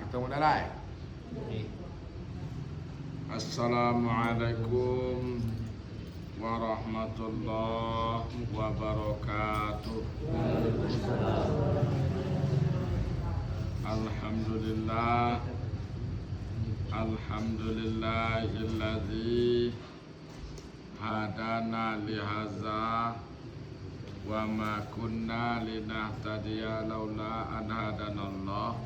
kita mulai. Assalamualaikum warahmatullahi wabarakatuh. Alhamdulillah. Alhamdulillahilladzi hadana lihaza wa ma kunna linahtadiya laula an hadanallah.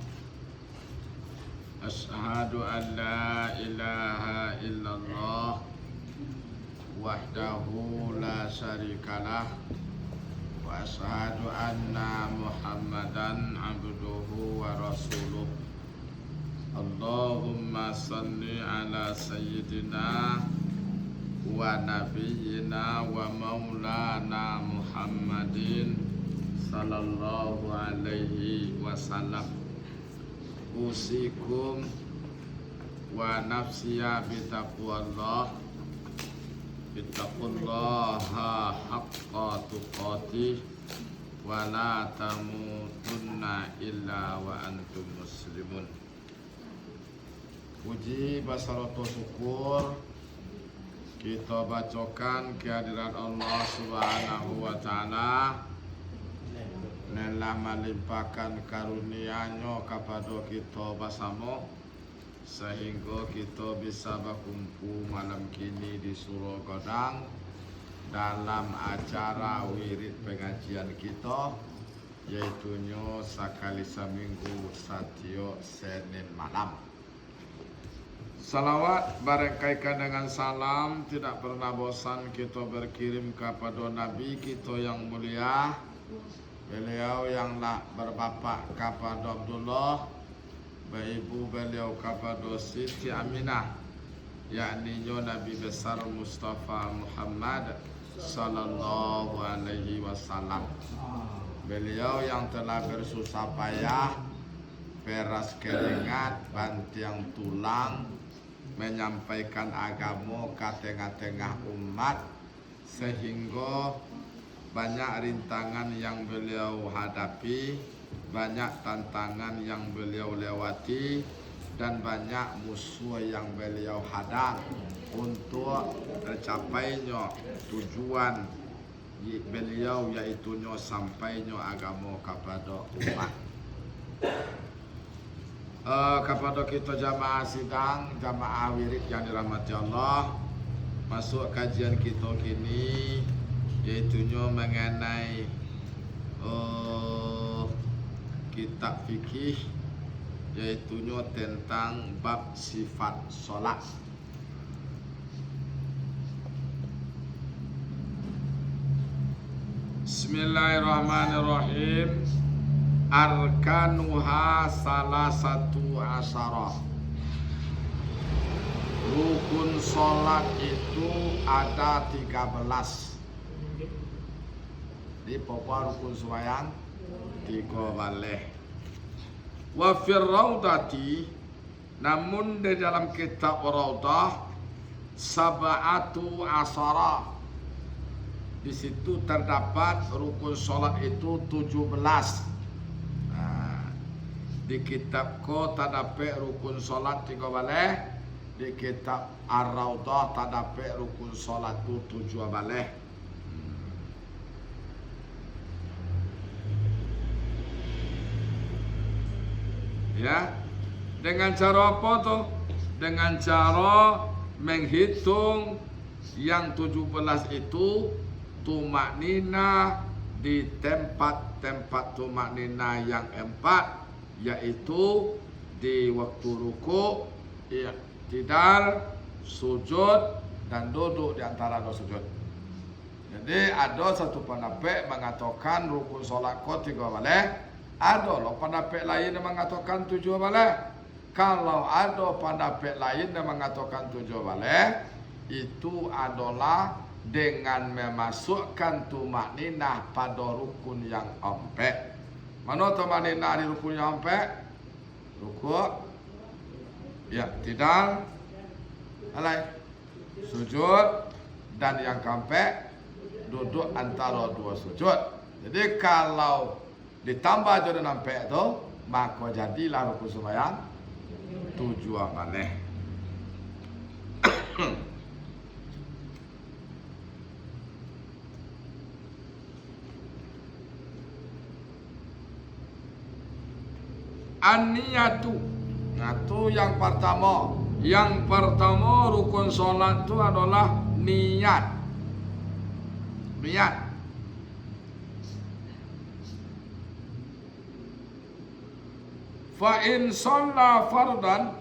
Asyhadu an la ilaha illallah wahdahu la syarikalah wa asyhadu anna Muhammadan abduhu wa rasuluh. Allahumma salli ala sayyidina wa nabiyyina wa maulana Muhammadin sallallahu alaihi wasallam. Usikum wa nafsiya bitaqwallah. Ittaqullaha haqqa tuqatih wa la tamutunna illa wa antum muslimun. Puji basarato syukur kita bacakan kehadiran Allah Subhanahu wa taala nelah melimpahkan karunia-Nya kepada kita bersama sehingga kita bisa berkumpul malam kini di Surau Godang dalam acara wirid pengajian kita, yaitunya sekali seminggu setiap Senin malam. Salawat berkaitan dengan salam tidak pernah bosan kita berkirim kepada Nabi kita yang mulia, beliau yang berbapak kepada Abdullah, beribu beliau kepada Siti Aminah, yakni Nabi besar Mustafa Muhammad sallallahu alaihi wasallam. Beliau yang telah bersusah payah, peras keringat, bantiang tulang, menyampaikan agama ke tengah-tengah umat, sehingga banyak rintangan yang beliau hadapi, banyak tantangan yang beliau lewati, dan banyak musuh yang beliau hadang untuk tercapainya tujuan beliau, yaitunya sampainya agama kepada umat. Kepada kita jamaah sidang, jamaah wirid yang dirahmati Allah, masuk kajian kita kini, yaitunya mengenai kitab fikih, yaitunya tentang bab sifat solat. Bismillahirrahmanirrahim. Arkanuha salah satu asyarah. Rukun solat itu ada 13. Di pokok rukun sembahyang 13. Wa fir raudati, namun di dalam kitab Raudah sab'atu asyara. Di situ terdapat rukun solat itu 17. Di kitab ko tadape rukun solat 13, di kitab Ar-Raudah tadape rukun solat itu 17. Ya, dengan cara apa tuh? Dengan cara menghitung yang 17 itu tumak nina di tempat-tempat tumak nina yang 4, yaitu di waktu ruku, i'tidal, sujud, dan duduk di antara dua sujud. Jadi ada satu pendapat mengatakan rukun solat ko 13, ada loh pendapat lain yang mengatakan 17. Kalau ada pendapat lain yang mengatakan 17, itu adalah dengan memasukkan tumak ninah pada rukun yang 4. Mana tumak ninah di rukun yang 4? Ruku', i'tidal, sujud, dan yang keempat duduk antara dua sujud. Jadi kalau ditambah jadi 4 tu, maka jadilah rukun sembahyang 7 maneh. An-niyatu. Nah, itu yang pertama. Yang pertama rukun sholat itu adalah niat. Niat. Fa in shalla fardan,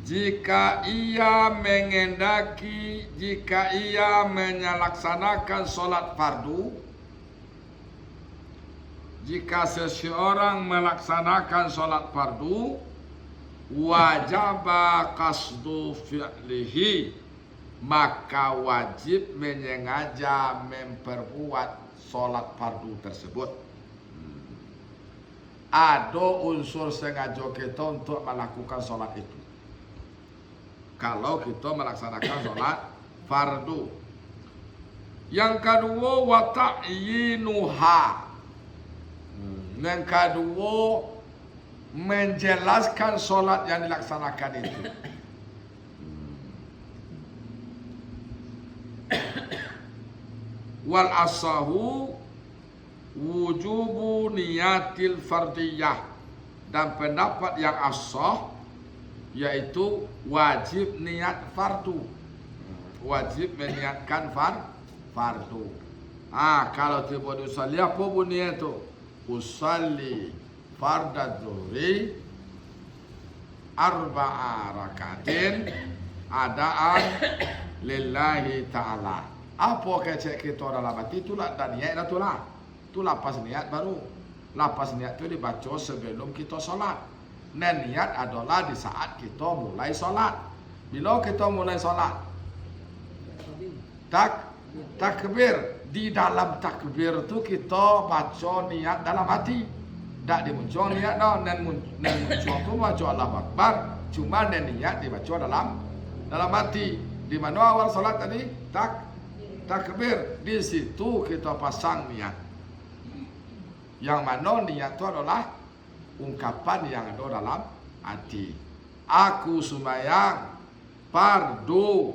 jika ia mengendaki, jika ia menyelaksanakan sholat fardu, jika seseorang melaksanakan sholat fardu, wajaba qasdu fi'lihi, maka wajib menyengaja memperbuat sholat fardu tersebut. Ada unsur sengaja kita untuk melakukan sholat itu. Kalau kita melaksanakan sholat fardu. Yang kedua, wa ta'yinuha. Yang kedua, menjelaskan sholat yang dilaksanakan itu. Wal asahu wujubu niyatil fardiyah, dan pendapat yang asah yaitu wajib niat fardu, wajib meniatkan fardu. Kalau tiba usalli apa bunyinya itu? Usalli fardad zuhri arba'a rakatin adaan lillahi ta'ala. Apa kecek kita dalam hati itulah dan niat itulah. Itu lapas niat baru. Lapas niat itu dibaca sebelum kita sholat. Dan niat adalah di saat kita mulai sholat. Bila kita mulai sholat, takbir. Di dalam takbir itu kita baca niat dalam hati. Tak dimuncul niat dah. Dan muncul itu baca Allahu Akbar. Cuma dan niat dibaca dalam hati. Di mana awal sholat tadi? Takbir. Di situ kita pasang niat. Yang mana niat itu adalah ungkapan yang ada dalam hati. Aku sembahyang fardu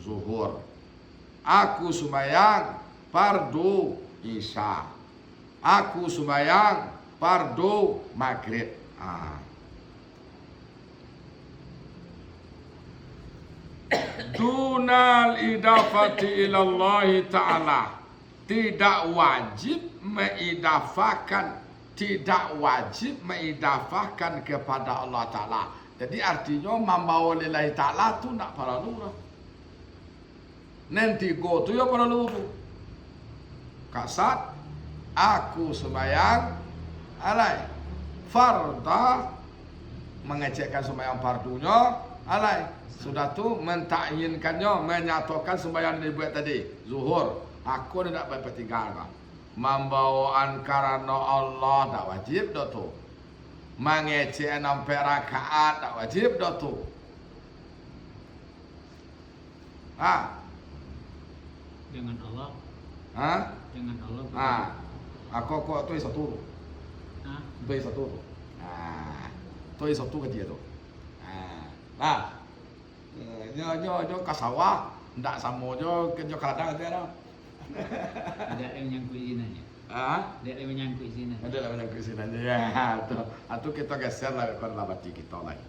zuhur. Aku sembahyang fardu isya. Aku sembahyang fardu maghrib. Dunal idafati ilallahi ta'ala. Tidak wajib mengidafahkan, tidak wajib mengidafahkan kepada Allah Ta'ala. Jadi artinya membawa lillahi ta'ala tu tak perlu dah. Nanti go tu ya perlu tu. Kasat aku sembahyang alai farda, mengecekkan sembahyang fardunya alai. Sudah tu mentakyinkannya, menyatakan sembahyang dibuat tadi zuhur. Aku tidak berpertiga. Membawaan karena Allah tak wajib dah tu. Mengecek 6 rakaat tak wajib dah tu. Dengan Allah. Dengan Allah. Aku tu satu. Tu satu. Tu satu ke dia tu. Nyo kasawah ndak sama jo kerja kadang dia dah. Ada yang menyangkut izinannya. Ada yang menyangkut izinannya. Ada yang menyangkut izinannya. Ya, tu kita geser lah ke dalam hati kita lagi.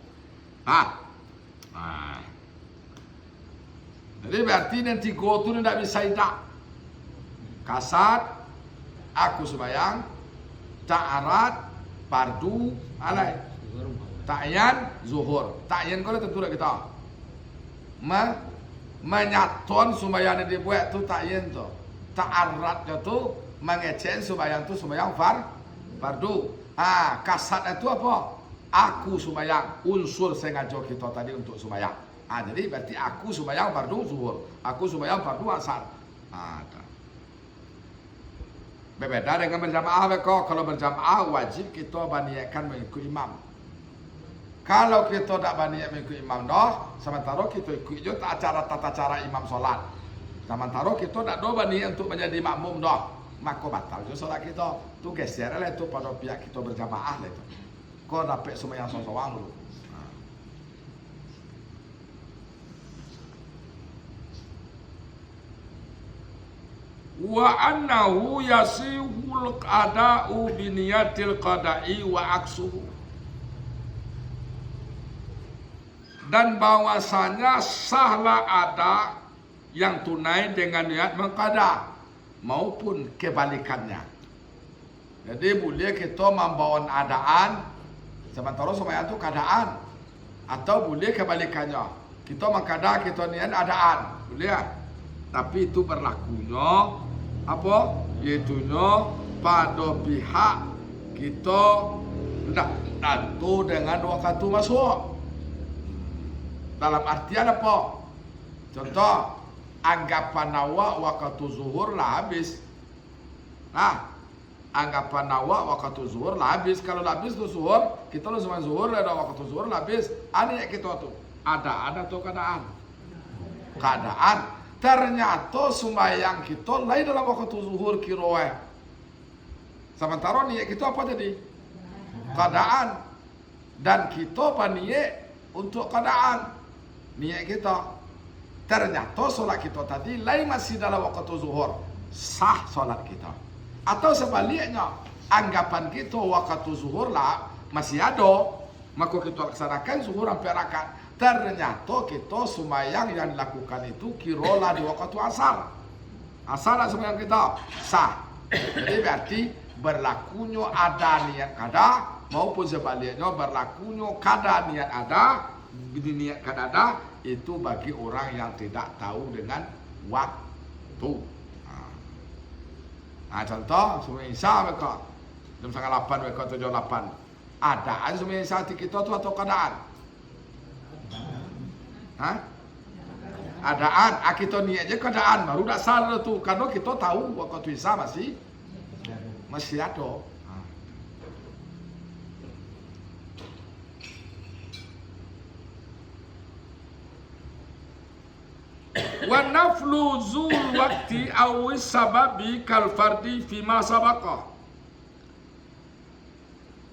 Jadi berarti nanti go tu tidak bisa tidak. Kasat aku sembahyang ta'arat fardu alai. Ta'yan zuhur. Ta'yan kalau tentu dah kita. Menyaton sembahyang yang dibuat tu ta'yan tu. Ta'aratnya tu mengecek sembahyang tu sembahyang fardu. Kasat itu apa? Aku sembahyang, unsur sengaja kita tadi untuk sembahyang. Jadi berarti aku sembahyang fardu zuhur, aku sembahyang fardu asar. Berbeda dengan berjamaah. Kalau berjamaah wajib kita baniakan mengikut imam. Kalau kita tak baniak mengikut imam dah, sementara kita ikut je tata cara imam solat. Sementara kita tak ada baniak untuk menjadi makmum dah. maka batal juga solat kita. Tu geser lah itu pada pihak kita berjamaah lah itu. Kau dapat sembahyang seorang dulu. Wa annahu yasihul qada'u biniyatil qada'i wa aksuhu. Dan bahwasanya sahlah ada yang tunai dengan niat mengqada maupun kebalikannya. Jadi boleh kita membawa adaan sementara sembahyang itu keadaan, atau boleh kebalikannya. Kita mengqada kita niat adaan, boleh ya? Tapi itu berlakunya apa? Iaitunya pada pihak kita tidak tentu dengan waktu masuk. Dalam artian apa? Contoh, anggapan awak waktu zuhur lah habis. Nah, anggapan awak waktu zuhur lah habis. Kalau lah habis tu zuhur, kita lu sama zuhur ada waktu zuhur lah habis. Ada kita tu. Ada tu keadaan. Keadaan. Ternyata sembahyang kita lain dalam waktu zuhur kiroeh. Sementara niat kita apa jadi? Keadaan. Dan kita paniat untuk keadaan. Niat kita. Ternyata solat kita tadi lain masih dalam waktu zuhur. Sah solat kita. Atau sebaliknya, anggapan kita waktu zuhur lah masih ada. Maka kita laksanakan zuhur sampai rakaat. Ternyata kita sembahyang yang dilakukan itu kirolah di waktu asar. Asar lah sembahyang kita sah. Jadi berarti berlakunya ada niat kada maupun sebaliknya berlakunya kada niat ada, niat kada ada itu bagi orang yang tidak tahu dengan waktu. Nah contoh sembahyang Isya mereka jam 7:30 mereka 7:08. Adaan sembahyang Isya di kita tu atau kadaan? Hah? Adaan, kita niat je keadaan baru dah sah tu. Karena kita tahu waktu Isya masih ada. Wa naflu zul waqti aw sababi kal fardi fima sabaqa.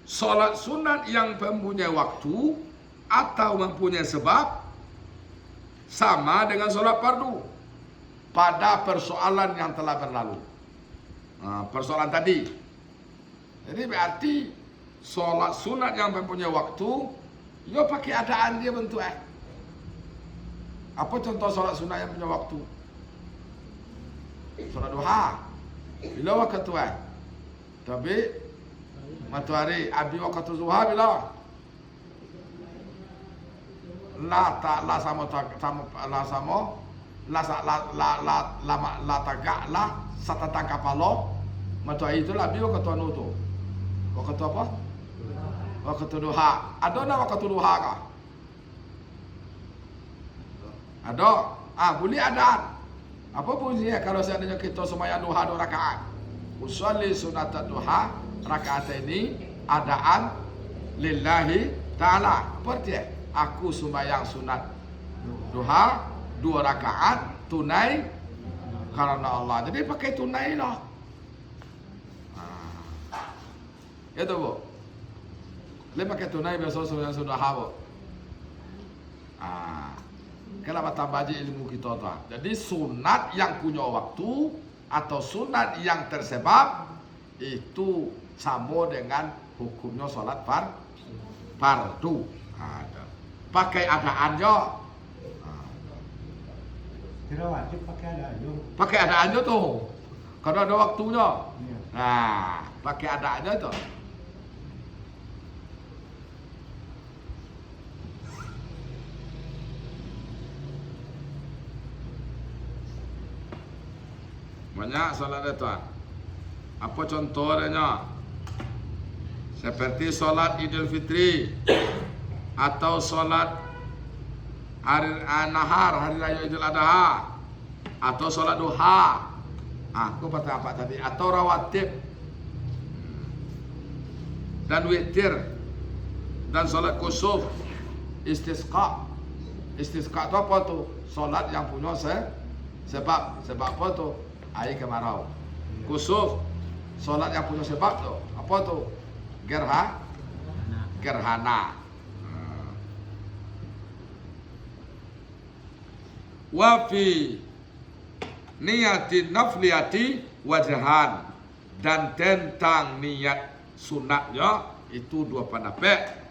Salat sunat yang mempunyai waktu atau mempunyai sebab sama dengan solat fardu pada persoalan yang telah berlalu. Persoalan tadi. Jadi berarti solat sunat yang mempunyai waktu, ia pakai adaan dia bentuk Apa contoh solat sunat yang punya waktu? Solat duha. Bila waktu Tapi matahari abi waktu duha bila? La sama tagak la satatang kapalo matahari itu lebih waktu anu tu. Waktu apa? Waktu duha. Ada nak waktu duha kah? Ada. Boleh ada. Apa bunyinya kalau seandainya kita sembahyang duha 2 rakaat? Usolli sunat duha rakaat ini adaan lillahi ta'ala. Seperti aku sembahyang sunat duha 2 rakaat tunai karena Allah. Jadi pakai tunai lah. Ya tu bu. Dia pakai tunai biasa sembahyang sunat duha bu. Kenapa tambah ilmu kita tu? Jadi sunat yang punya waktu atau sunat yang tersebab itu sama dengan hukumnya solat fardu. Pakai adaan jo. Kira wajib pakai adaan jo. Pakai adaan jo tu. Kalau ada waktunya. Iya. Nah, pakai adaan jo tu. Banyak solat itu. Apa contohnya? Seperti solat Idul Fitri atau solat hari nahar, hari raya Idul Adha, atau solat duha. Aku kata apa tadi? Atau rawatib dan witir dan solat kusuf, istisqa. Istisqa itu apa tu? Solat yang punya sebab apa tu? Air kemarau. Kusuf. Solat yang punya sebab tu. Apa tu? Gerhana. Wa fi niyatin nafliyati wajhan, dan tentang niat sunatnya itu dua pendapat.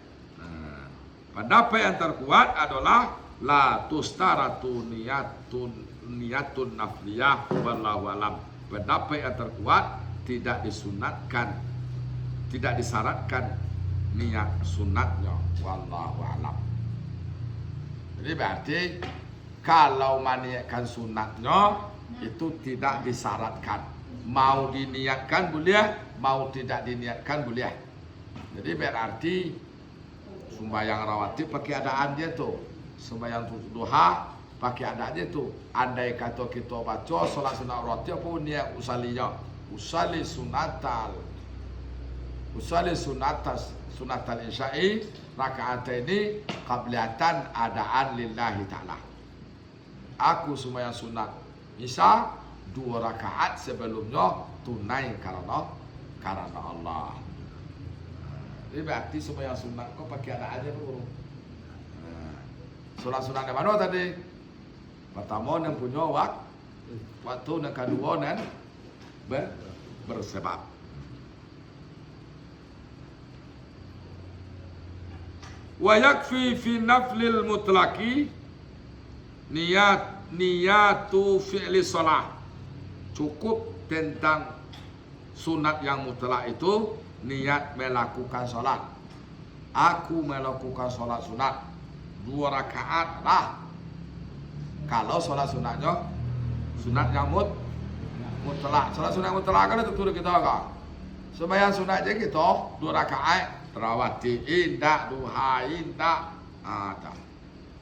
Pendapat yang terkuat adalah la tustaratu niyatun nafliyah wallahu alam. Pendapat yang terkuat tidak disunatkan, tidak disyaratkan niat sunatnya wallahu alam. Jadi berarti kalau maniakan sunatnya itu tidak disyaratkan. Mau diniatkan boleh, mau tidak diniatkan boleh. Jadi berarti sembahyang rawatib pakai adaan dia tu, sembahyang duha pakai adaan dia tu. Andai kata kita baca solat sunat rawatib apa niat usalinya? Usali sunatal isya'i rakaataini qabliyatan adaan lillahi ta'ala. Aku sembahyang sunat Isya 2 rakaat sebelumnya tunai karena Allah. Jadi berarti sembahyang sunat kau pakai ada aja bro. Sunat yang mana tadi? Pertama yang punya waktu, yang kedua yang bersebab. Wa yakfi fi naflil mutlaqi niyatu fi'li shalah. Cukup tentang sunat yang mutlak itu niat melakukan salat. Aku melakukan salat sunat 2 rakaat lah. Kalau salat sunatnya sunat yang mutlak. Salat sunat mutlak kan itu turut kita kan. Sembahyang sunat je kita 2 rakaat terawati indak duha indak ada.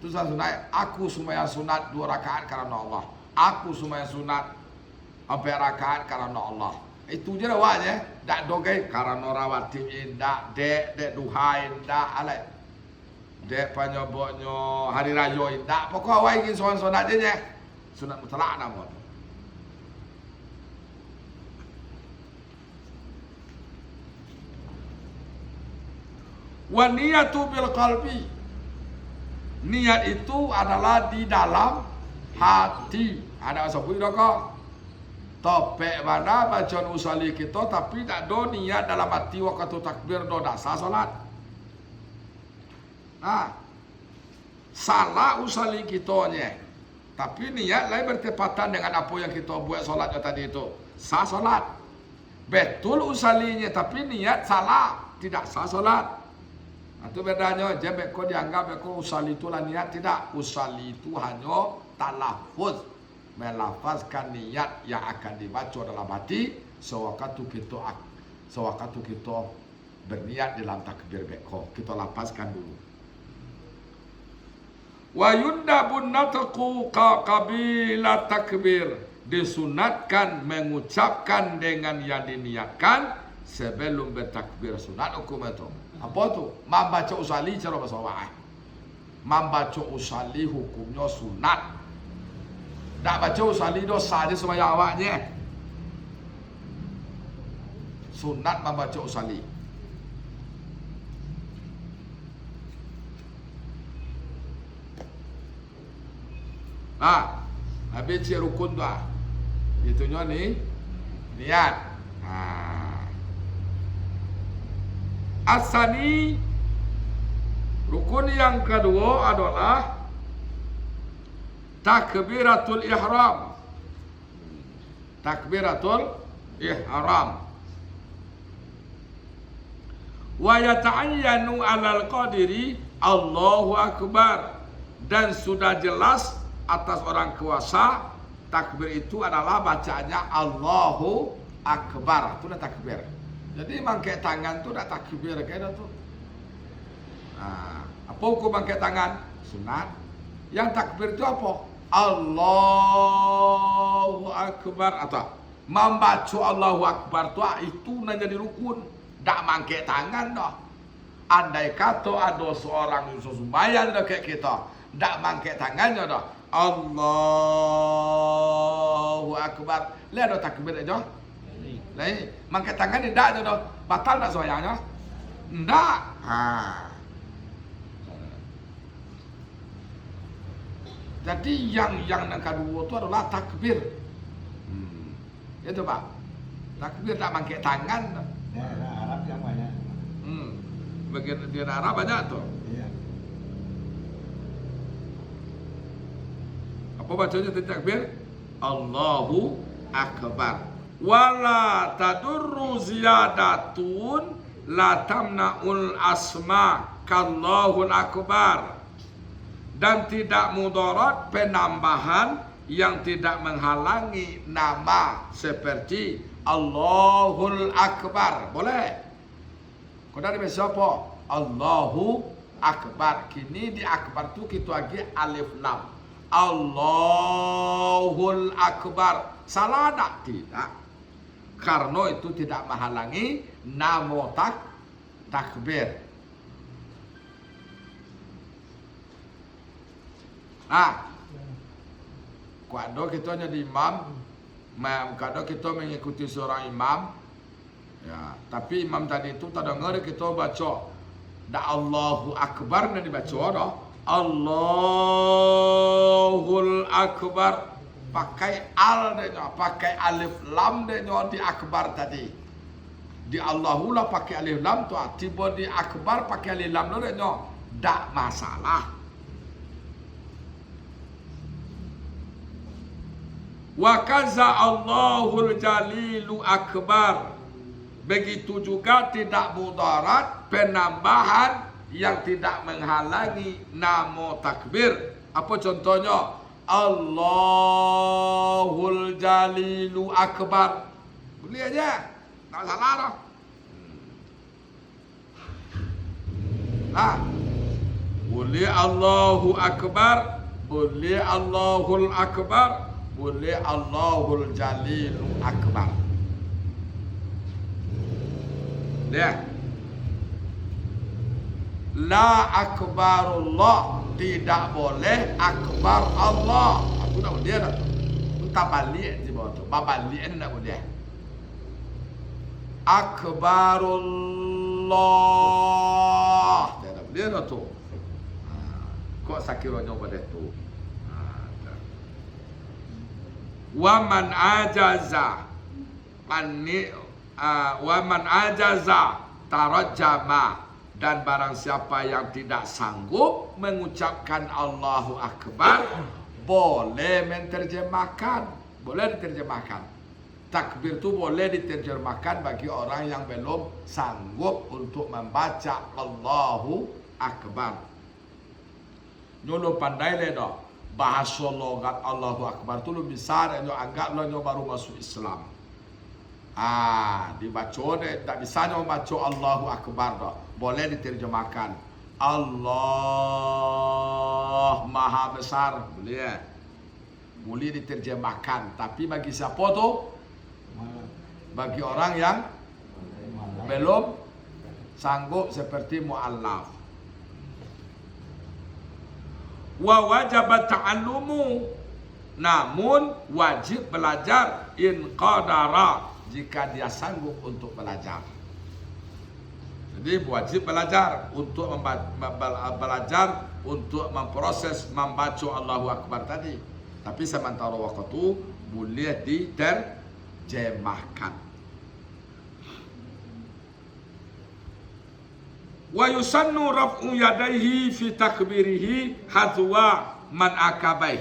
Itu sunat. Aku sembahyang sunat 2 rakaat karena Allah. Aku sembahyang sunat 4 rakaat karena Allah. Itu je dah je. Tak dogai karena rawatib indak, dek duha indak, alai. Dek panyoboknya hari raya indak. Pokok awak ingin sunat je. Sunat mutlak nama tu. Wa niyatu bil qalbi. Niat itu adalah di dalam hati. Ada sebut dah kau. Topek mana bacaan usali kita tapi tak ada niat dalam hati waktu takbir do dasar salat. Salah usali kitanya. Tapi niat lain bertepatan dengan apa yang kita buat salatnya tadi itu. Sah salat. Betul usalinya tapi niat salah, tidak sah salat. Itu bedanya. Jangan kau dianggap kau usali itulah niat, tidak. Usali itu hanya talafuz, melafazkan niat yang akan dibaca dalam hati sewaktu kita berniat dalam takbir beko. Kita lapaskan dulu. Wa yundabun natqu qabila takbir. Disunatkan mengucapkan dengan yang diniatkan sebelum bertakbir sunat hukum itu. Apa tu? Membaca usali cara bahasa Arab. Membaca usali hukumnya sunat. Tak baca usali dosa je sembahyang awaknya. Sunat membaca usali. Habis cik rukun tu itunya ni niat. Asani rukun yang kedua adalah takbiratul ihram. Takbiratul ihram. Wa yata'ayyanu 'alal qadiri Allahu akbar. Dan sudah jelas atas orang kuasa takbir itu adalah bacaannya Allahu akbar. Itu dah takbir. Jadi mangkek tangan tu dah takbir kayak tu. Apa hukum mangkek tangan? Sunat. Yang takbir itu apa? Allahu akbar atau membaca Allahu akbar tu itu nak jadi rukun. Tak mangkek tangan dah. Andai kata ada seorang yang sembahyang dah kayak kita, tak mangkek tangannya dah. Allahu akbar. Lihat ada takbir aja. Lain, mangkat tangan ni dak tu dah. Batal tak sembahyangnya? Ndak. Jadi yang kedua tu adalah takbir. Itu Pak. Takbir tak mangkat tangan. Daerah Arab yang banyak. Bagian di Arab banyak tu. Iya. Apa bacanya takbir? Allahu Akbar. Wala tadurru ziyadatun la tamna'ul asma kallahul akbar. Dan tidak mudarat penambahan yang tidak menghalangi nama seperti Allahul Akbar. Boleh? Kau dari siapa? Allahu Akbar. Kini di Akbar tu kita lagi alif lam. Allahul Akbar. Salah tak? Tidak. Karena itu tidak menghalangi nama takbir. Kalau kita jadi imam, kalau kita mengikuti seorang imam, ya, tapi imam tadi itu tak dengar kita baca dak Allahu Akbar dan dibaca dah Allahul Akbar. Pakai al dia, pakai alif lam dia di akbar tadi. Di Allahu lah pakai alif lam tu, tiba di akbar pakai alif lam dia tak masalah. Wa kaza Allahul Jalilu Akbar. Begitu juga tidak mudarat penambahan yang tidak menghalangi nama takbir. Apa contohnya? Allahul Jalilu Akbar. Boleh aja. Tak salah dah. Boleh Allahu Akbar, boleh Allahul Akbar, boleh Allahul Jalilu Akbar. Lihat. La akbarullah, tidak boleh akbar Allah. Aku tak boleh dah tu. Tak balik di bawah tu. Balik ni tak boleh. Akbarullah. Dia tak boleh dah tu. Kok sakiranya pada tu. Wa man ajaza wa man ajaza tarajjama. Dan barang siapa yang tidak sanggup mengucapkan Allahu Akbar, boleh menterjemahkan. Boleh diterjemahkan. Takbir itu boleh diterjemahkan bagi orang yang belum sanggup untuk membaca Allahu Akbar. Nyolo pandai le dah. Bahasa logat Allahu Akbar tu lu besar, nyo anggap lo nyo baru masuk Islam. Dibaca deh, tak bisa nyo baca Allahu Akbar dah. Boleh diterjemahkan Allah Maha Besar. Boleh. Boleh diterjemahkan. Tapi bagi siapa tu? Bagi orang yang belum sanggup seperti mu'allaf. Wa wajabat ta'allumu. Namun wajib belajar in qadara, jika dia sanggup untuk belajar. Jadi wajib belajar untuk belajar untuk memproses membaca Allahu Akbar tadi. Tapi sementara waktu itu boleh diterjemahkan. Wa yusannu raf'u yadayhi fi takbirihi hadwa man akabaih.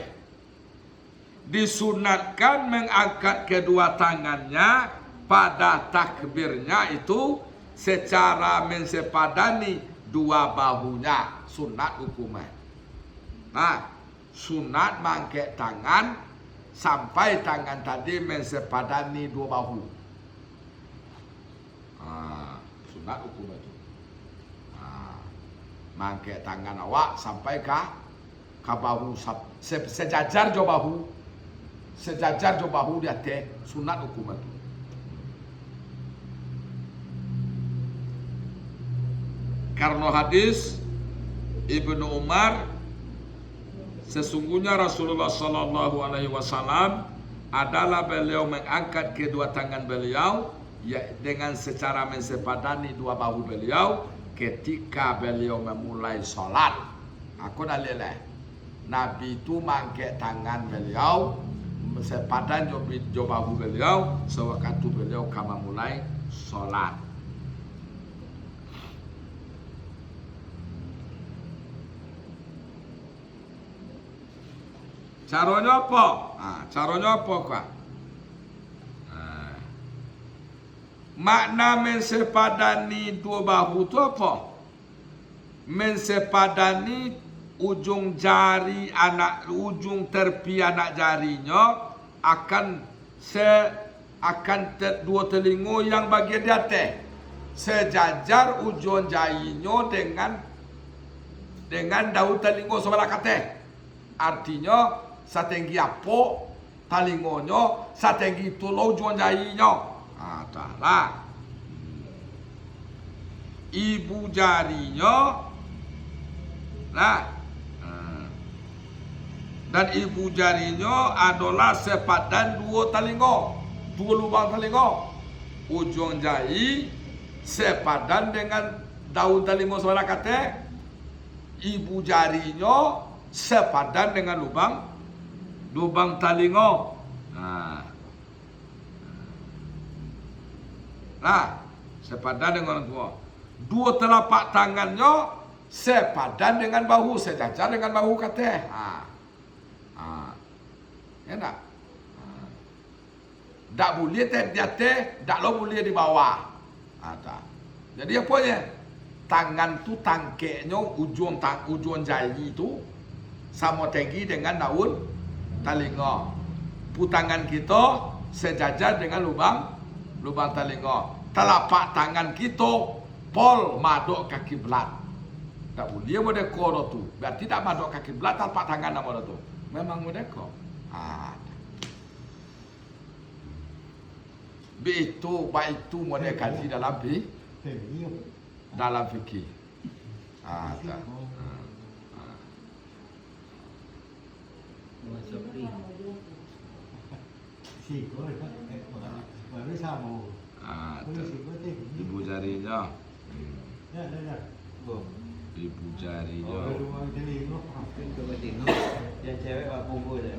Disunatkan mengangkat kedua tangannya pada takbirnya itu secara mensepadani dua bahunya. Sunat hukumnya. Sunat mangkat tangan sampai tangan tadi mensepadani dua bahu. Sunat hukumnya itu. Mangkat tangan awak sampai ke bahu, sejajar jo bahu. Sejajar jo bahu di atas. Sunat hukumnya itu. Karena hadis Ibnu Umar, sesungguhnya Rasulullah sallallahu alaihi wasallam adalah beliau mengangkat kedua tangan beliau ya dengan secara mensepadani dua bahu beliau ketika beliau memulai sholat. Aku dah lihat Nabi itu mangkek tangan beliau sepadan jo bahu beliau sewaktu beliau kama mulai sholat. Caranya apa? Caranya apa kak? Makna mensepadani dua bahu itu apa? Mensepadani ujung terpi anak jarinya akan dua telingo yang bagian di atas sejajar ujung jarinya dengan daun telingo sebelah kanan. Artinya setinggi apa telingonya setinggi itu ujung jarinya. Adalah ibu jarinya dan ibu jarinya adalah sepadan dua lubang telinga. Ujung jari sepadan dengan daun telinga sebelah kanan. Ibu jarinya sepadan dengan lubang telinga. Sepadan dengan dua. Dua telapak tangannya sepadan dengan bahu, sejajar dengan bahu kata. Ya tak? Tak boleh di atas, tak boleh di bawah. Jadi apa ya? Tangan tu tangkeknya ujung jari tu sama tinggi dengan daun telinga. Putangan kita sejajar dengan lubang telinga. Telapak tangan kita pol madok kaki belat. Tak boleh merdeka tu. Berarti tak madok kaki belat telapak tangan nama tu. Memang merdeka. Itu merdeka di dalam fikih. Ibu jarinya. Ibu jarinya. Yang cewek pak kumpul ya.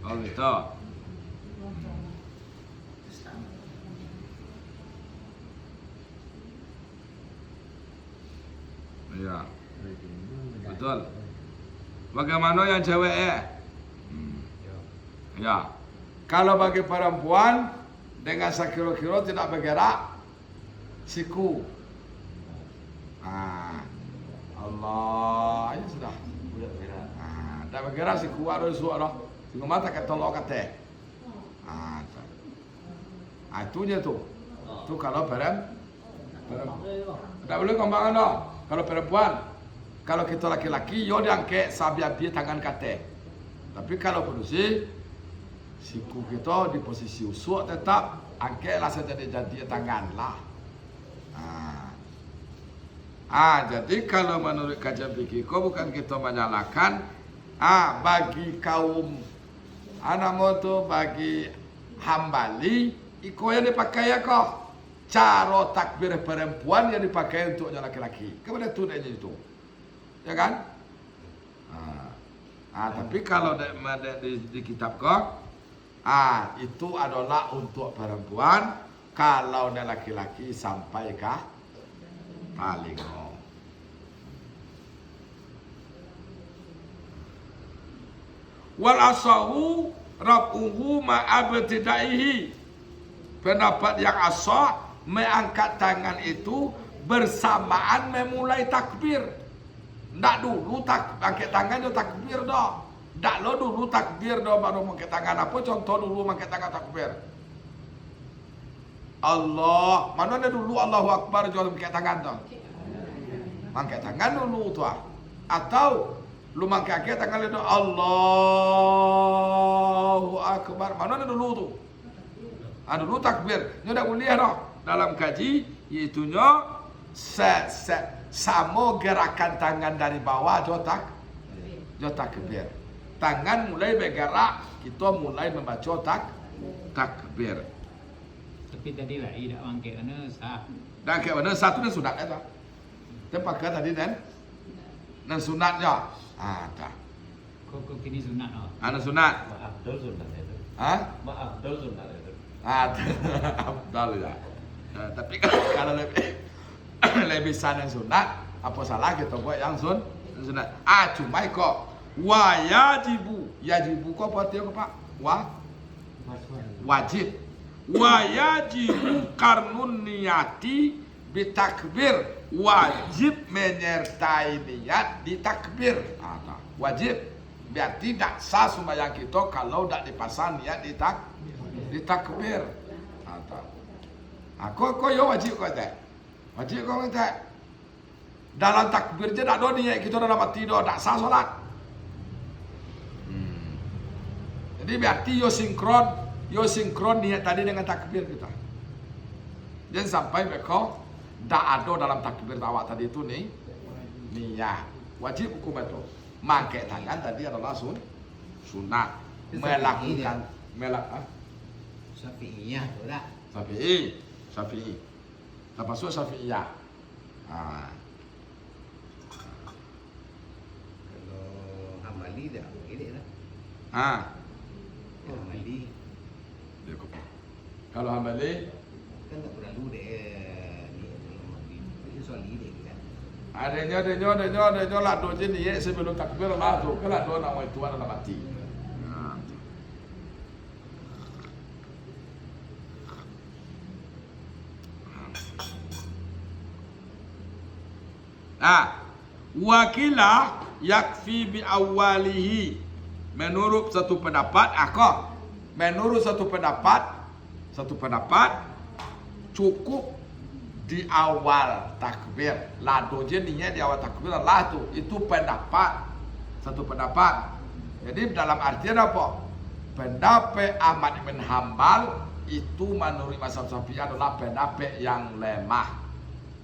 Oh gitu. Ya. Betul. Bagaimana yang cewek Ya. Kalau bagi perempuan dengan sekilo-kilo tidak bergerak siku. Allah, ya sudah. Tak bergerak siku ada suara. Siku mata ketolok kata. Itu je tu. Tu kalau perempuan. Tak boleh kembangan dah. Kalau perempuan, kalau kita laki-laki, yo diangkat sabi-abi tangan kata. Tapi kalau penusi, siku kita di posisi usuk tetap angkatlah jadi tangan lah. Jadi kalau menurut kajian fikih bukan kita menyalahkan bagi kaum bagi hambali iko yang dipakai ya kok cara takbir perempuan yang dipakai untuk laki-laki. Kepada itu dia itu. Ya kan? Tapi kalau di kitab kok itu adalah untuk perempuan, kalau dia laki-laki sampai ke telinga. Wal asahu rafuhu ma'abtidaihi. Pendapat yang asah mengangkat tangan itu bersamaan memulai takbir. Tak dulu angkat tangan itu takbir dah. Tak lo dulu takbir dah baru angkat tangan. Apa contoh dulu angkat tangan takbir? Allah, mana ada dulu Allahu Akbar jual angkat tangan dah. Angkat tangan dulu tu atau lu angkat tangan itu Allahu Akbar. Mana ada dulu tu? Dulu takbir. Ini tak boleh dah. Dalam kaji iaitunya sama gerakan tangan dari bawah jo takbir. Tangan mulai bergerak, kita mulai membaca takbir. Tapi tadi lah tidak bangkit karena sah. Dan kayak mana satu dan sunat itu. Tempat tadi dan sunatnya. Tak. Kok kini sunat oh. Anu sunat. Maaf, dol sunat itu. Hah? Maaf, dol sunat itu. Abdal ya. Tapi kalau lebih sana yang sunat, apa salah kita buat yang sunat? Cuma kok yajibu kok apa artinya kok Pak? Wajib. Yajibu karnun niyati bitakbir, wajib menyertai niat di takbir. Wajib. Berarti tidak sah sembahyang kita kalau tidak dipasang niat di takbir. Kok yo wajib kok tak? Wajib kok tak? Dalam takbir je tak ada niat kita dalam hati dah, tak sah solat. Jadi berarti yo sinkron niat tadi dengan takbir kita. Jangan sampai mereka tak ada dalam takbir awak tadi itu nih niat. Wajib hukum itu. Mangkek tangan tadi adalah sunat. Melakukan Syafi'iyah tu tak? Syafi'i. Termasuk Syafi'iyah. Kalau Hambali dah boleh lah. Hambali Dia kopi. Kalau Hambali kan tak perlu deh ni Hambali. Itu soal ini kan. adanya lah do je ni sebelum takbir lah tu. Kalau do nak mai tuan dalam mati. Wakilah yakfi bi awalihi. Menurut satu pendapat, menurut satu pendapat cukup di awal takbir. Lado je niat di awal takbir lah tu. Itu pendapat. Satu pendapat. Jadi dalam artian apa? Pendapat Ahmad bin Hambal itu menurut mazhab Syafi'i adalah pendapat yang lemah.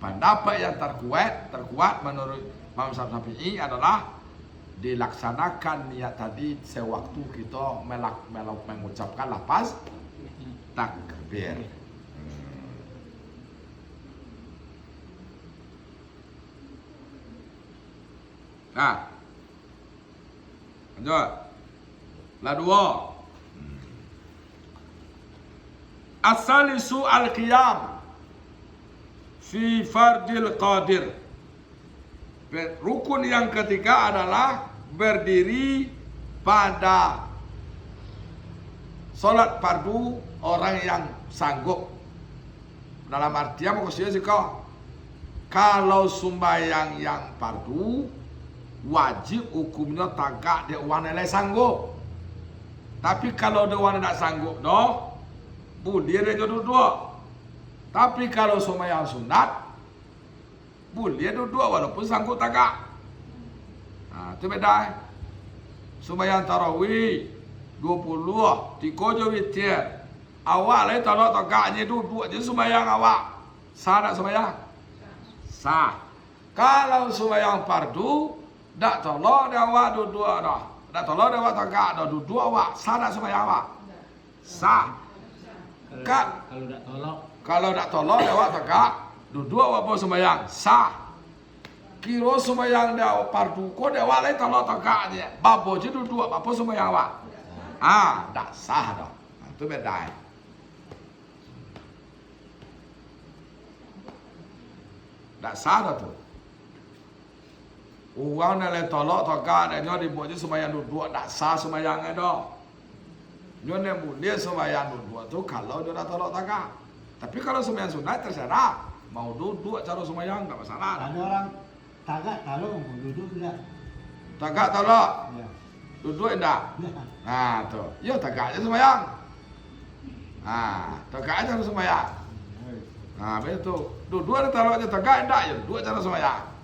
Pendapat yang terkuat menurut mazhab Syafi'i adalah dilaksanakan niat tadi sewaktu kita mengucapkan lafaz takbir. Lanjut. La dua. As-salisu al-qiyam fi fardil qadir. Rukun yang ketiga adalah berdiri pada solat fardu orang yang sanggup. Dalam artian maksudnya sih kalau sembahyang yang fardu wajib hukumnya tagak dia orang yang sanggup. Tapi kalau dia orang tidak sanggup boleh dia duduk. Tapi kalau sembahyang sunat boleh duduk walaupun sanggup tagak. Itu beda. Sembahyang tarawih 20 3 witir. Awak lain tolak tagaknya duduk je sembahyang awak. Sah tak sembahyang? Sah. Kalau sembahyang fardu dak tolak dia awak duduk dah. Dak tolak dia awak tagak dah duduk awak. Sah tak sembahyang awak? Sah. Kalau dak tolak dia awak tagak duduk awak pun sembahyang sah. Kira sembahyang dia fardu ko dia awak lain tolak tagak je. Babo je duduk apa sembahyang awak? Tak sah dah. Itu beda. Tak sah dah tu. Orang nak le tolak tagak dia nyo dibuat je sembahyang duduk tak sah sembahyangnya dah. Nyo ne boleh sembahyang duduk tu kalau dia dah tolak tagak. Tapi kalau sembahyang sunat terserah. Mau duduk cara sembahyang tak masalah. Ada orang tagak tolong duduk tidak. Tagak tolak. Ya. Duduk enggak? Tu. Ya tagak je sembahyang. Tagak je cara sembahyang. Betul. Duduk ada tolak je tagak enggak ya duduk cara sembahyang.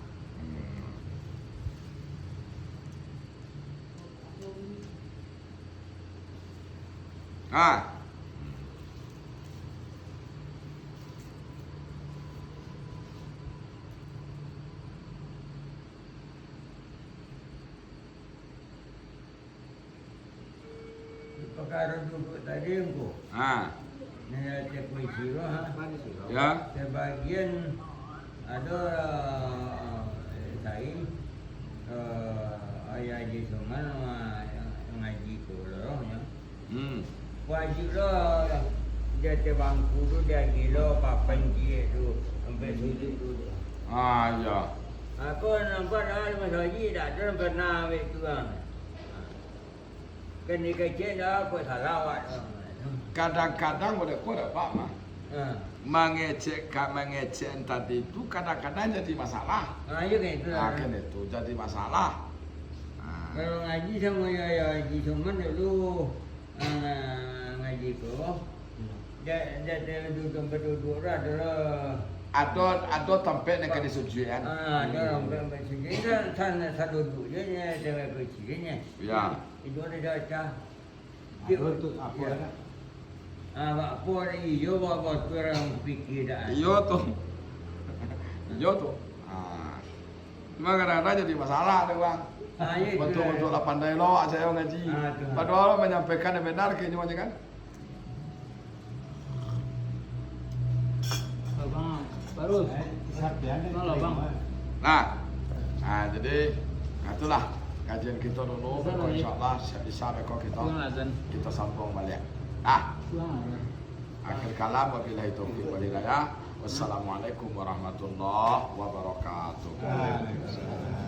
Perkara duduk tadi tu. Ini cek puisi lah. Mana sih? Ya. Sebagian ada saya ayah Haji Suman ngaji kurangnya. Wajib lah dia terbangku tu dia gila papan dia tu sampai sudut tu. Ya. Aku nampak dah Mas Haji tak ada pernah ambil tu kan. Kan ni kecil dah aku salah awak. Kadang-kadang boleh kuat Pak mah. Mengecek tadi itu kadang-kadang jadi masalah. Ya kan itu. Kan itu jadi masalah. Kalau ngaji sama ya Haji Suman dulu ngaji tu. Dia duduk adalah Ada tempat yang kena sucian. dia orang bersuci kan satu duduk je dia bersucinya. Ya. Itu ada dah. Ada tu apa dah? Apa ada iyo bawa orang fikir dah. Iyo tuh. Cuma kadang-kadang jadi masalah tu bang. Ya, Betul-betul lah pandai lo saya ngaji. Tu. Padahal menyampaikan yang benar kayaknya macam kan. Bang, baru. Sapian Kalau, Bang. Jadi itulah kajian kita dulu. InsyaAllah bisa rekod Pulang azan. kita sambung balik. Pulang. Akhir kalam wabillahi taufiq wal hidayah. Wassalamualaikum warahmatullahi wabarakatuh. Waalaikumsalam.